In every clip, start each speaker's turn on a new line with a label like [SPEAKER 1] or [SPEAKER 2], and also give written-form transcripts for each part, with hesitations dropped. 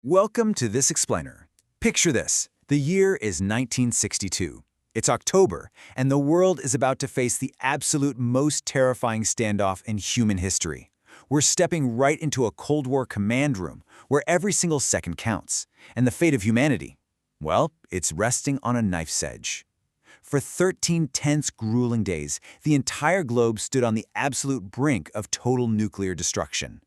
[SPEAKER 1] Welcome to This Explainer. Picture this. The year is 1962. It's October, and the world is about to face the absolute most terrifying standoff in human history. We're stepping right into a Cold War command room where every single second counts. And the fate of humanity? Well, it's resting on a knife's edge. For 13 tense, grueling days, the entire globe stood on the absolute brink of total nuclear destruction.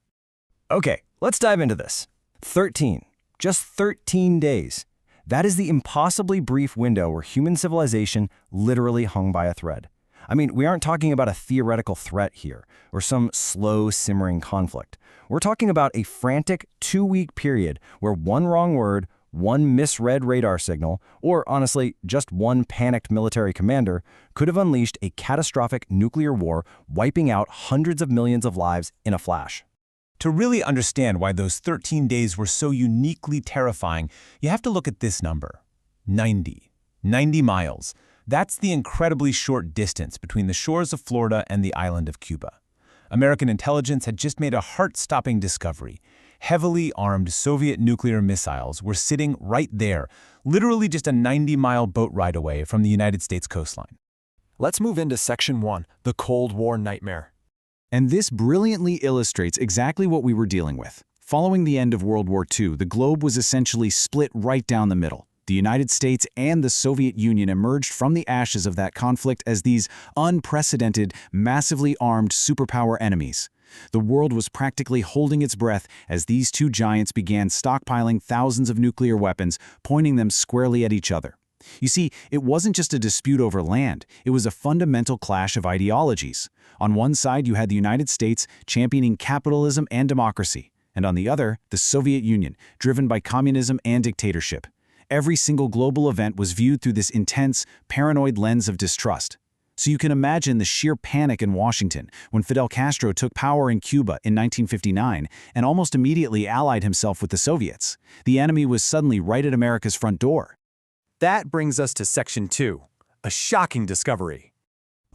[SPEAKER 2] Okay, let's dive into this. 13. Just 13 days. That is the impossibly brief window where human civilization literally hung by a thread. I mean, we aren't talking about a theoretical threat here, or some slow, simmering conflict. We're talking about a frantic 2-week period where one wrong word, one misread radar signal, or honestly, just one panicked military commander could have unleashed a catastrophic nuclear war, wiping out hundreds of millions of lives in a flash.
[SPEAKER 3] To really understand why those 13 days were so uniquely terrifying, you have to look at this number: 90. 90 miles. That's the incredibly short distance between the shores of Florida and the island of Cuba. American intelligence had just made a heart-stopping discovery. Heavily armed Soviet nuclear missiles were sitting right there, literally just a 90-mile boat ride away from the United States coastline.
[SPEAKER 4] Let's move into Section 1, the Cold War nightmare.
[SPEAKER 1] And this brilliantly illustrates exactly what we were dealing with. Following the end of World War II, the globe was essentially split right down the middle. The United States and the Soviet Union emerged from the ashes of that conflict as these unprecedented, massively armed superpower enemies. The world was practically holding its breath as these two giants began stockpiling thousands of nuclear weapons, pointing them squarely at each other. You see, it wasn't just a dispute over land, it was a fundamental clash of ideologies. On one side, you had the United States championing capitalism and democracy, and on the other, the Soviet Union, driven by communism and dictatorship. Every single global event was viewed through this intense, paranoid lens of distrust. So you can imagine the sheer panic in Washington when Fidel Castro took power in Cuba in 1959 and almost immediately allied himself with the Soviets. The enemy was suddenly right at America's front door.
[SPEAKER 4] That brings us to Section 2, a shocking discovery.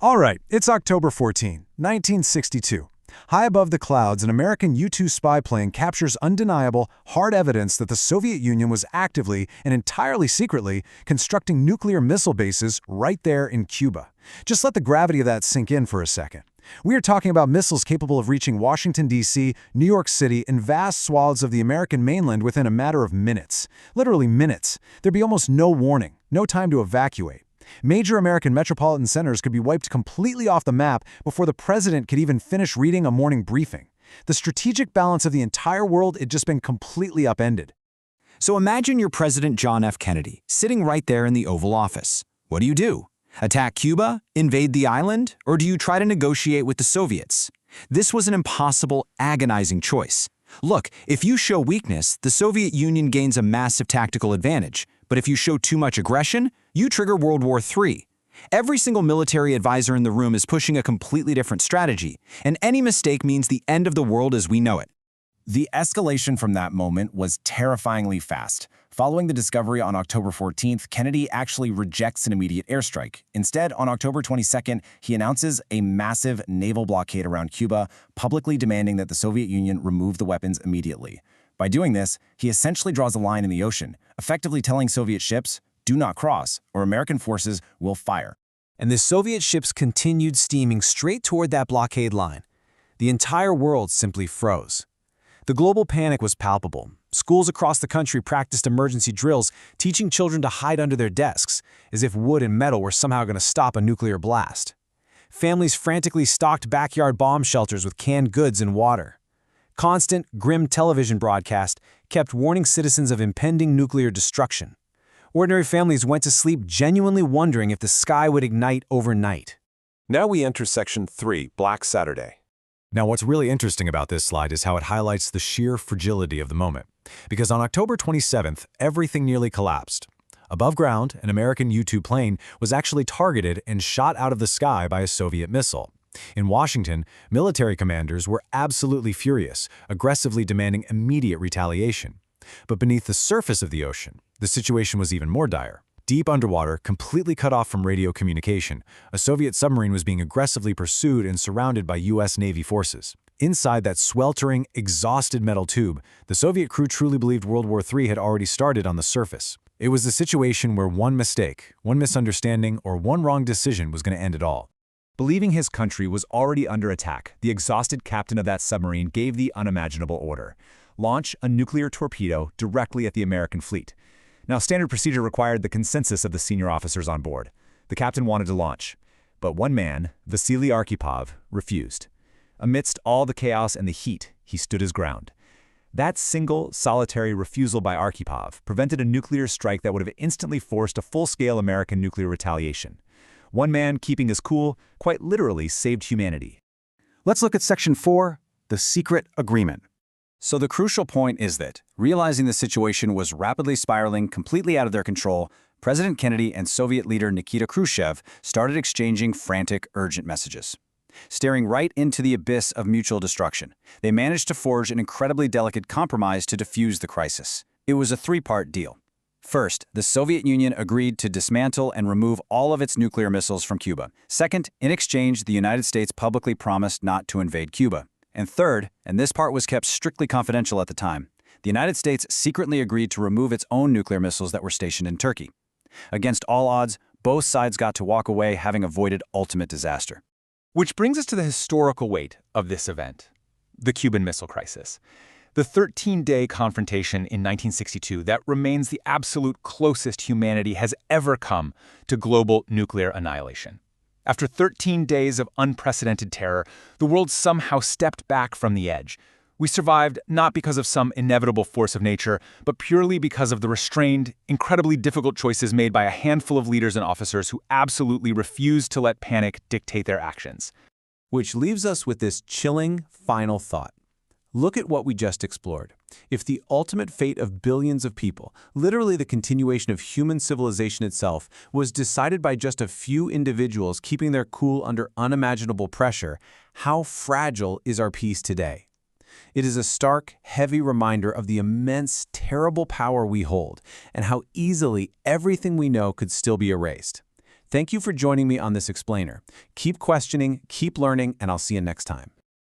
[SPEAKER 5] All right, it's October 14, 1962. High above the clouds, an American U-2 spy plane captures undeniable, hard evidence that the Soviet Union was actively and entirely secretly constructing nuclear missile bases right there in Cuba. Just let the gravity of that sink in for a second. We are talking about missiles capable of reaching Washington, D.C., New York City, and vast swaths of the American mainland within a matter of minutes. Literally minutes. There'd be almost no warning, no time to evacuate. Major American metropolitan centers could be wiped completely off the map before the president could even finish reading a morning briefing. The strategic balance of the entire world had just been completely upended.
[SPEAKER 2] So imagine you're President John F. Kennedy, sitting right there in the Oval Office. What do? Attack Cuba? Invade the island? Or do you try to negotiate with the Soviets? This was an impossible, agonizing choice. Look, if you show weakness, the Soviet Union gains a massive tactical advantage. But if you show too much aggression, you trigger World War III. Every single military advisor in the room is pushing a completely different strategy, and any mistake means the end of the world as we know it. The escalation from that moment was terrifyingly fast. Following the discovery on October 14th, Kennedy actually rejects an immediate airstrike. Instead, on October 22nd, he announces a massive naval blockade around Cuba, publicly demanding that the Soviet Union remove the weapons immediately. By doing this, he essentially draws a line in the ocean, effectively telling Soviet ships, "Do not cross, or American forces will fire."
[SPEAKER 6] And the Soviet ships continued steaming straight toward that blockade line. The entire world simply froze. The global panic was palpable. Schools across the country practiced emergency drills, teaching children to hide under their desks, as if wood and metal were somehow going to stop a nuclear blast. Families frantically stocked backyard bomb shelters with canned goods and water. Constant, grim television broadcast kept warning citizens of impending nuclear destruction. Ordinary families went to sleep genuinely wondering if the sky would ignite overnight.
[SPEAKER 7] Now we enter Section 3, Black Saturday.
[SPEAKER 5] Now, what's really interesting about this slide is how it highlights the sheer fragility of the moment. Because on October 27th, everything nearly collapsed. Above ground, an American U-2 plane was actually targeted and shot out of the sky by a Soviet missile. In Washington, military commanders were absolutely furious, aggressively demanding immediate retaliation. But beneath the surface of the ocean, the situation was even more dire. Deep underwater, completely cut off from radio communication, a Soviet submarine was being aggressively pursued and surrounded by U.S. Navy forces. Inside that sweltering, exhausted metal tube, the Soviet crew truly believed World War III had already started on the surface. It was a situation where one mistake, one misunderstanding, or one wrong decision was going to end it all.
[SPEAKER 3] Believing his country was already under attack, the exhausted captain of that submarine gave the unimaginable order: launch a nuclear torpedo directly at the American fleet. Now, standard procedure required the consensus of the senior officers on board. The captain wanted to launch, but one man, Vasili Arkhipov, refused. Amidst all the chaos and the heat, he stood his ground. That single, solitary refusal by Arkhipov prevented a nuclear strike that would have instantly forced a full-scale American nuclear retaliation. One man keeping his cool quite literally saved humanity.
[SPEAKER 1] Let's look at Section 4, the secret agreement. So the crucial point is that, realizing the situation was rapidly spiraling completely out of their control, President Kennedy and Soviet leader Nikita Khrushchev started exchanging frantic, urgent messages. Staring right into the abyss of mutual destruction, they managed to forge an incredibly delicate compromise to defuse the crisis. It was a three-part deal. First, the Soviet Union agreed to dismantle and remove all of its nuclear missiles from Cuba. Second, in exchange, the United States publicly promised not to invade Cuba. And third, and this part was kept strictly confidential at the time, the United States secretly agreed to remove its own nuclear missiles that were stationed in Turkey. Against all odds, both sides got to walk away having avoided ultimate disaster.
[SPEAKER 3] Which brings us to the historical weight of this event, the Cuban Missile Crisis. The 13-day confrontation in 1962 that remains the absolute closest humanity has ever come to global nuclear annihilation. After 13 days of unprecedented terror, the world somehow stepped back from the edge. We survived not because of some inevitable force of nature, but purely because of the restrained, incredibly difficult choices made by a handful of leaders and officers who absolutely refused to let panic dictate their actions.
[SPEAKER 6] Which leaves us with this chilling final thought. Look at what we just explored. If the ultimate fate of billions of people, literally the continuation of human civilization itself, was decided by just a few individuals keeping their cool under unimaginable pressure, how fragile is our peace today? It is a stark, heavy reminder of the immense, terrible power we hold, and how easily everything we know could still be erased. Thank you for joining me on this explainer. Keep questioning, keep learning, and I'll see you next time.